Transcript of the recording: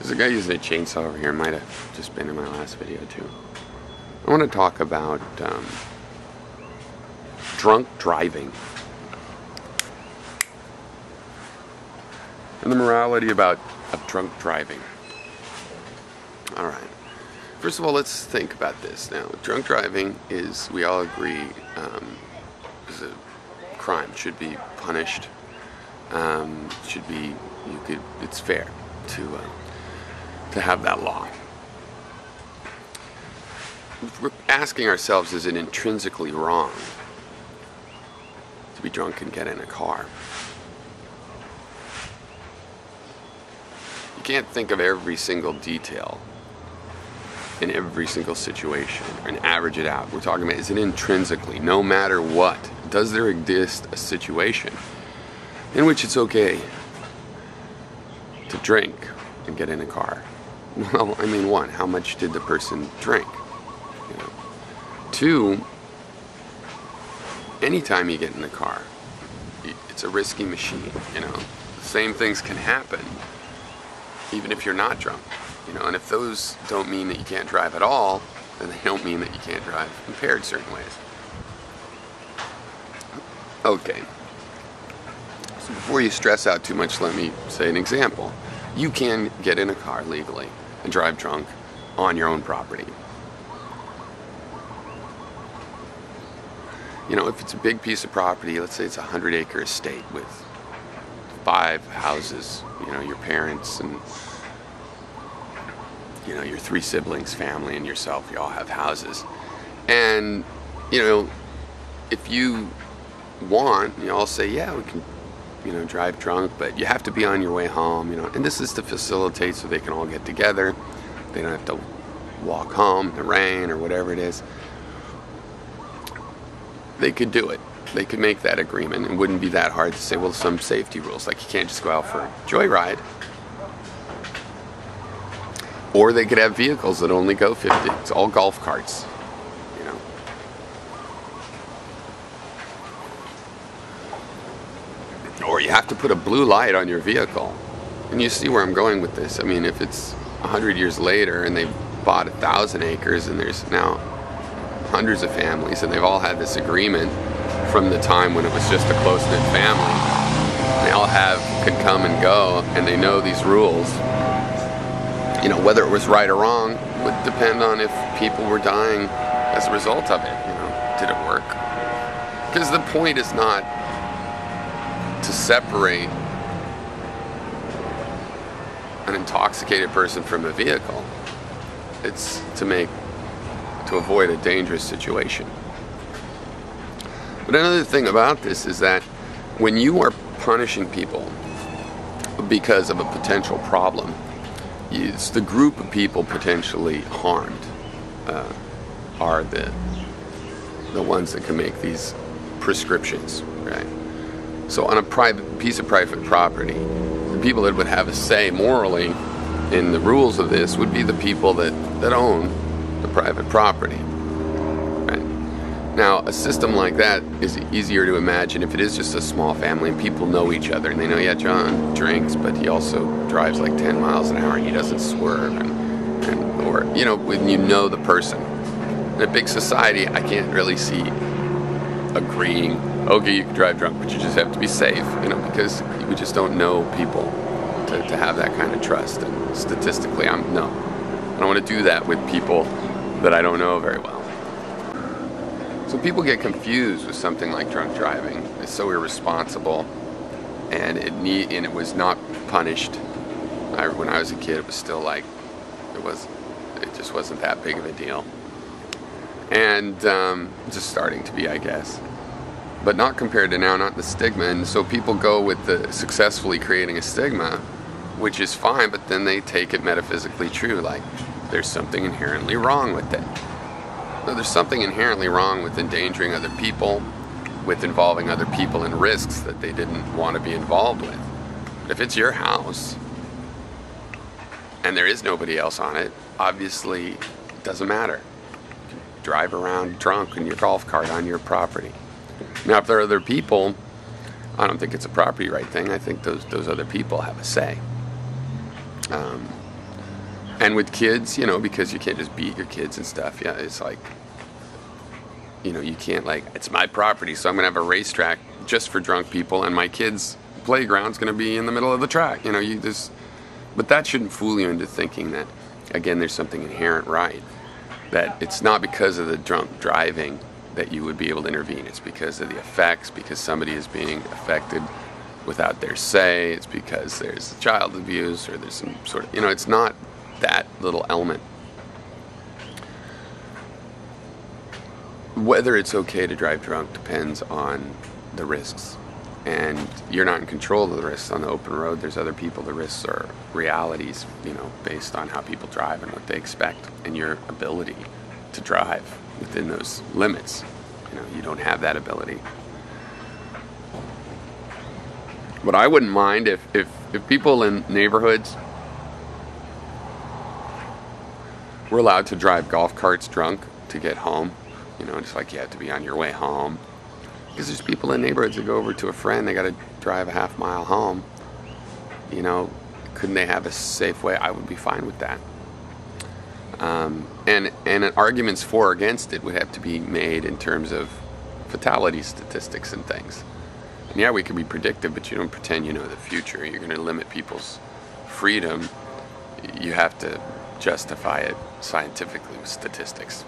There's a guy using a chainsaw over here. Might have just been in my last video too. I want to talk about drunk driving and the morality of drunk driving. All right. First of all, let's think about this now. Drunk driving is, we all agree, is a crime. Should be punished. Should be, it's fair to have that law. We're asking ourselves, is it intrinsically wrong to be drunk and get in a car? You can't think of every single detail in every single situation and average it out. We're talking about, is it intrinsically, no matter what, does there exist a situation in which it's okay to drink and get in a car? Well, I mean, one, how much did the person drink? You know. Two, anytime you get in the car, it's a risky machine, you know. Same things can happen even if you're not drunk, you know. And if those don't mean that you can't drive at all, then they don't mean that you can't drive impaired certain ways. Okay. So before you stress out too much, let me say an example. You can get in a car legally and drive drunk on your own property. You know, if it's a big piece of property, let's say it's a 100-acre estate with 5 houses, you know, your parents and, you know, your 3 siblings, family, and yourself, you all have houses. And, you know, if you want, you all say, yeah, we can, you know, drive drunk, but you have to be on your way home, you know. And this is to facilitate so they can all get together. They don't have to walk home in the rain or whatever it is. They could do it. They could make that agreement. It wouldn't be that hard to say, well, some safety rules, like you can't just go out for a joyride. Or they could have vehicles that only go 50. It's all golf carts, you know. Or you have to put a blue light on your vehicle. And you see where I'm going with this. I mean, if it's 100 years later and they've bought 1,000 acres and there's now hundreds of families and they've all had this agreement from the time when it was just a close-knit family. They all can come and go, and they know these rules. You know, whether it was right or wrong would depend on if people were dying as a result of it. You know, did it work? Because the point is not to separate an intoxicated person from a vehicle. It's to avoid a dangerous situation. But another thing about this is that when you are punishing people because of a potential problem, it's the group of people potentially harmed are the ones that can make these prescriptions, right? So on a private piece of private property, the people that would have a say morally in the rules of this would be the people that own the private property. Right? Now, a system like that is easier to imagine if it is just a small family and people know each other and they know, yeah, John drinks, but he also drives like 10 miles an hour and he doesn't swerve, or, you know, when you know the person. In a big society, I can't really see agreeing, okay, you can drive drunk, but you just have to be safe, you know, because we just don't know people to have that kind of trust. And statistically, I don't want to do that with people that I don't know very well. So people get confused with something like drunk driving. It's so irresponsible, and it was not punished. When I was a kid, it was still like it just wasn't that big of a deal, and just starting to be, I guess, but not compared to now, not the stigma. And so people go with the successfully creating a stigma, which is fine, but then they take it metaphysically true, like there's something inherently wrong with it. No, there's something inherently wrong with endangering other people, with involving other people in risks that they didn't want to be involved with. But if it's your house and there is nobody else on it, obviously it doesn't matter. You can drive around drunk in your golf cart on your property. Now, if there are other people, I don't think it's a property right thing. I think those other people have a say. And with kids, because you can't just beat your kids and stuff. Yeah, it's like, you can't it's my property, so I'm going to have a racetrack just for drunk people, and my kids' playground's going to be in the middle of the track. But that shouldn't fool you into thinking that, again, there's something inherent right. That it's not because of the drunk driving that you would be able to intervene. It's because of the effects, because somebody is being affected without their say. It's because there's child abuse, or there's some sort of, it's not that little element. Whether it's okay to drive drunk depends on the risks. And you're not in control of the risks on the open road. There's other people. The risks are realities, based on how people drive and what they expect, and your ability to drive within those limits. You don't have that ability. But I wouldn't mind if people in neighborhoods were allowed to drive golf carts drunk to get home. Just like you have to be on your way home. Because there's people in neighborhoods that go over to a friend, they got to drive a half mile home. Couldn't they have a safe way? I would be fine with that. And arguments for or against it would have to be made in terms of fatality statistics and things. And yeah, we can be predictive, but you don't pretend you know the future. You're going to limit people's freedom. You have to justify it scientifically with statistics.